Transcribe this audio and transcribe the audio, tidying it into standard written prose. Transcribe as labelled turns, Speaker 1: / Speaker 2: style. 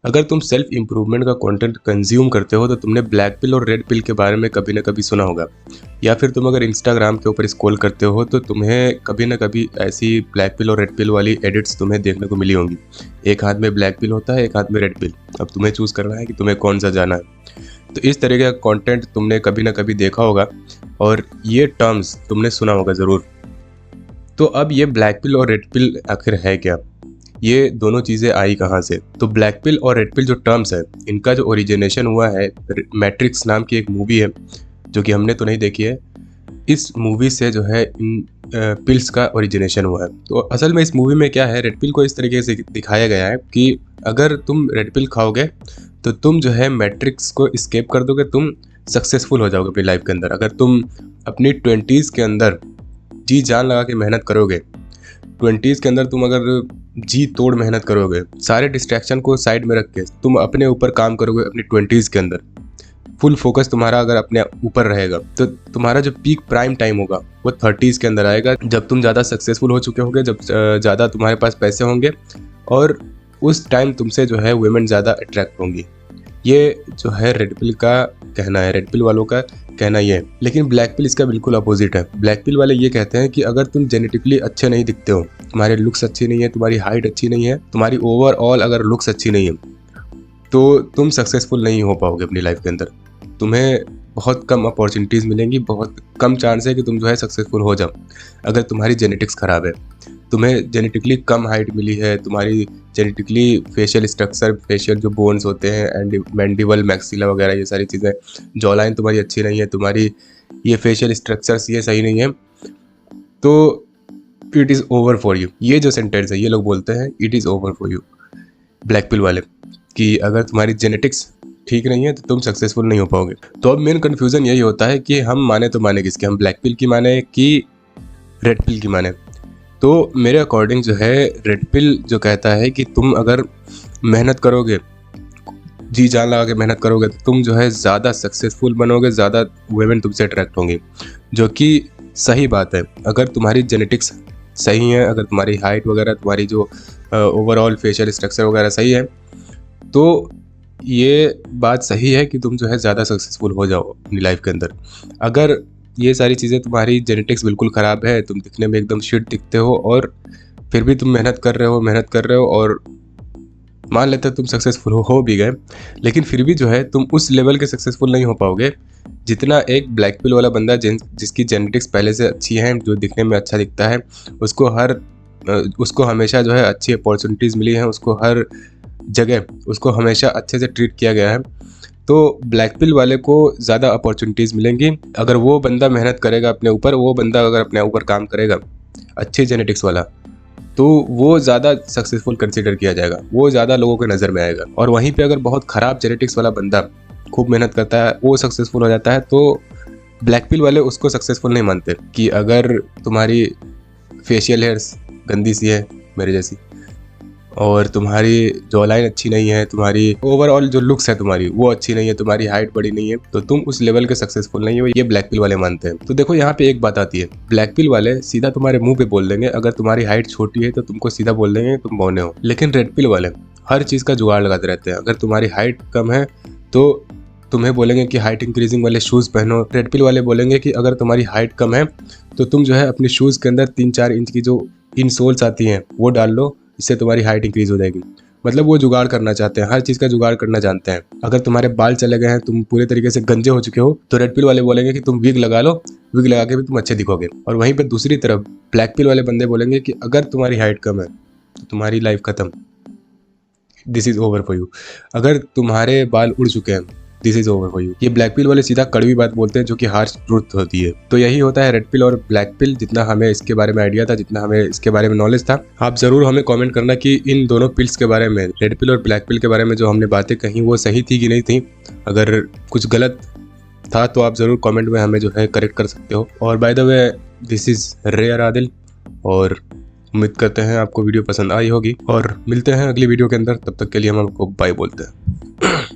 Speaker 1: अगर तुम self improvement का कंटेंट कंज्यूम करते हो तो तुमने ब्लैक पिल और रेड पिल के बारे में कभी ना कभी सुना होगा, या फिर तुम अगर इंस्टाग्राम के ऊपर स्क्रॉल करते हो तो तुम्हें कभी ना कभी ऐसी ब्लैक पिल और रेड पिल वाली एडिट्स तुम्हें देखने को मिली होंगी। एक हाथ में ब्लैक पिल होता है, एक हाथ में रेड पिल। अब तुम्हें चूज़ करना है कि तुम्हें कौन सा जाना है। तो इस तरह का कंटेंट तुमने कभी ना कभी देखा होगा और ये टर्म्स तुमने सुना होगा ज़रूर। तो अब ये ब्लैक पिल और रेड पिल आखिर है क्या, ये दोनों चीज़ें आई कहाँ से? तो ब्लैक पिल और रेड पिल जो टर्म्स है, इनका जो ओरिजिनेशन हुआ है, मैट्रिक्स नाम की एक मूवी है जो कि हमने तो नहीं देखी है। इस मूवी से जो है इन पिल्स का ओरिजिनेशन हुआ है। तो असल में इस मूवी में क्या है, रेड पिल को इस तरीके से दिखाया गया है कि अगर तुम रेड पिल खाओगे तो तुम जो है मैट्रिक्स को स्केप कर दोगे, तुम सक्सेसफुल हो जाओगे अपनी लाइफ के अंदर। अगर तुम अपनी 20s के अंदर जी जान लगा के मेहनत करोगे, 20s के अंदर तुम अगर जी तोड़ मेहनत करोगे, सारे डिस्ट्रैक्शन को साइड में रख के तुम अपने ऊपर काम करोगे अपनी 20s के अंदर, फुल फोकस तुम्हारा अगर अपने ऊपर रहेगा, तो तुम्हारा जो पीक प्राइम टाइम होगा वो 30s के अंदर आएगा, जब तुम ज़्यादा सक्सेसफुल हो चुके होगे, जब ज़्यादा तुम्हारे पास पैसे होंगे और उस टाइम तुमसे जो है वुमेन ज़्यादा अट्रैक्ट होंगी। ये जो है रेड पिल का कहना है, रेड पिल वालों का कहना ये है। लेकिन ब्लैक पिल इसका बिल्कुल अपोजिट है। ब्लैक पिल वाले ये कहते हैं कि अगर तुम जेनेटिकली अच्छे नहीं दिखते हो, तुम्हारे लुक्स अच्छी नहीं है, तुम्हारी हाइट अच्छी नहीं है, तुम्हारी ओवरऑल अगर लुक्स अच्छी नहीं है, तो तुम सक्सेसफुल नहीं हो पाओगे अपनी लाइफ के अंदर। तुम्हें बहुत कम अपॉर्चुनिटीज़ मिलेंगी, बहुत कम चांस है कि तुम जो है सक्सेसफुल हो जाओ अगर तुम्हारी जेनेटिक्स ख़राब है। तुम्हें जेनेटिकली कम हाइट मिली है, तुम्हारी जेनेटिकली फेशियल स्ट्रक्चर, फेशियल जो बोन्स होते हैं एंड मैंडिबल, मैक्सिला वगैरह, ये सारी चीज़ें, जॉ लाइन तुम्हारी अच्छी नहीं है, तुम्हारी ये फेशियल स्ट्रक्चर्स ये सही नहीं है, तो it is over for you. ये जो सेंटेंस है ये लोग बोलते हैं, it is over for you, black pill वाले, कि अगर तुम्हारी जेनेटिक्स ठीक नहीं है तो तुम सक्सेसफुल नहीं हो पाओगे। तो अब मेन कन्फ्यूज़न यही होता है कि हम माने तो माने किसके, हम ब्लैक पिल की माने कि रेड पिल की माने। तो मेरे अकॉर्डिंग जो है रेड पिल जो कहता है कि तुम अगर मेहनत करोगे, जी जान लगा के मेहनत करोगे, तो तुम जो है ज़्यादा सक्सेसफुल बनोगे, ज़्यादा वुमेन तुमसे अट्रैक्ट होंगी, जो कि सही बात है। अगर तुम्हारी जेनेटिक्स सही है, अगर तुम्हारी हाइट वगैरह, तुम्हारी जो ओवरऑल फेशियल स्ट्रक्चर वगैरह सही है, तो ये बात सही है कि तुम जो है ज़्यादा सक्सेसफुल हो जाओ अपनी लाइफ के अंदर। अगर ये सारी चीज़ें, तुम्हारी जेनेटिक्स बिल्कुल ख़राब है, तुम दिखने में एकदम शिट दिखते हो और फिर भी तुम मेहनत कर रहे हो और मान लेते हो तुम सक्सेसफुल हो भी गए, लेकिन फिर भी जो है तुम उस लेवल के सक्सेसफुल नहीं हो पाओगे जितना एक ब्लैक पिल वाला बंदा जिसकी जेनेटिक्स पहले से अच्छी है, जो दिखने में अच्छा दिखता है, उसको हमेशा जो है अच्छी अपॉर्चुनिटीज़ मिली हैं, उसको हर जगह उसको हमेशा अच्छे से ट्रीट किया गया है। तो ब्लैक पिल वाले को ज़्यादा अपॉर्चुनिटीज़ मिलेंगी अगर वो बंदा मेहनत करेगा अपने ऊपर, वो बंदा अगर अपने ऊपर काम करेगा, अच्छे जेनेटिक्स वाला, तो वो ज़्यादा सक्सेसफुल कंसीडर किया जाएगा, वो ज़्यादा लोगों के नज़र में आएगा। और वहीं पे अगर बहुत ख़राब जेनेटिक्स वाला बंदा खूब मेहनत करता है, वो सक्सेसफुल हो जाता है, तो ब्लैक पिल वाले उसको सक्सेसफुल नहीं मानते। कि अगर तुम्हारी फेशियल हेयर्स गंदी सी है मेरे जैसी, और तुम्हारी जॉ लाइन अच्छी नहीं है, तुम्हारी ओवरऑल जो लुक्स है तुम्हारी वो अच्छी नहीं है, तुम्हारी हाइट बड़ी नहीं है, तो तुम उस लेवल के सक्सेसफुल नहीं हो, ये ब्लैक पिल वाले मानते हैं। तो देखो यहाँ पे एक बात आती है, ब्लैक पिल वाले सीधा तुम्हारे मुंह पे बोल देंगे, अगर तुम्हारी हाइट छोटी है तो तुमको सीधा बोल देंगे तुम बौने हो। लेकिन रेड पिल वाले हर चीज़ का जुगाड़ लगाते रहते हैं। अगर तुम्हारी हाइट कम है तो तुम्हें बोलेंगे कि हाइट इंक्रीजिंग वाले शूज़ पहनो। रेड पिल वाले बोलेंगे कि अगर तुम्हारी हाइट कम है तो तुम जो है अपने शूज़ के अंदर 3-4 इंच की जो इनसोल्स आती हैं वो डाल लो, इससे तुम्हारी हाइट इंक्रीज हो जाएगी। मतलब वो जुगाड़ करना चाहते हैं, हर चीज़ का जुगाड़ करना जानते हैं। अगर तुम्हारे बाल चले गए हैं, तुम पूरे तरीके से गंजे हो चुके हो, तो रेड पिल वाले बोलेंगे कि तुम विग लगा लो, विग लगा के भी तुम अच्छे दिखोगे। और वहीं पर दूसरी तरफ ब्लैक पिल वाले बंदे बोलेंगे कि अगर तुम्हारी हाइट कम है तो तुम्हारी लाइफ खत्म, this is over for you. अगर तुम्हारे बाल उड़ चुके हैं, this is over for you. ये ब्लैक पिल वाले सीधा कड़वी बात बोलते हैं, जो कि हार्श ट्रूथ होती है। तो यही होता है रेड पिल और ब्लैक पिल। जितना हमें इसके बारे में आइडिया था, जितना हमें इसके बारे में नॉलेज था, आप जरूर हमें कमेंट करना कि इन दोनों पिल्स के बारे में, रेड पिल और ब्लैक पिल के बारे में जो हमने बातें कही वो सही थी कि नहीं थी। अगर कुछ गलत था तो आप ज़रूर कमेंट में हमें जो है करेक्ट कर सकते हो। और by the way, this is rare Adil, और उम्मीद करते हैं आपको वीडियो पसंद आई होगी, और मिलते हैं अगली वीडियो के अंदर। तब तक के लिए हम आपको बाय बोलते हैं।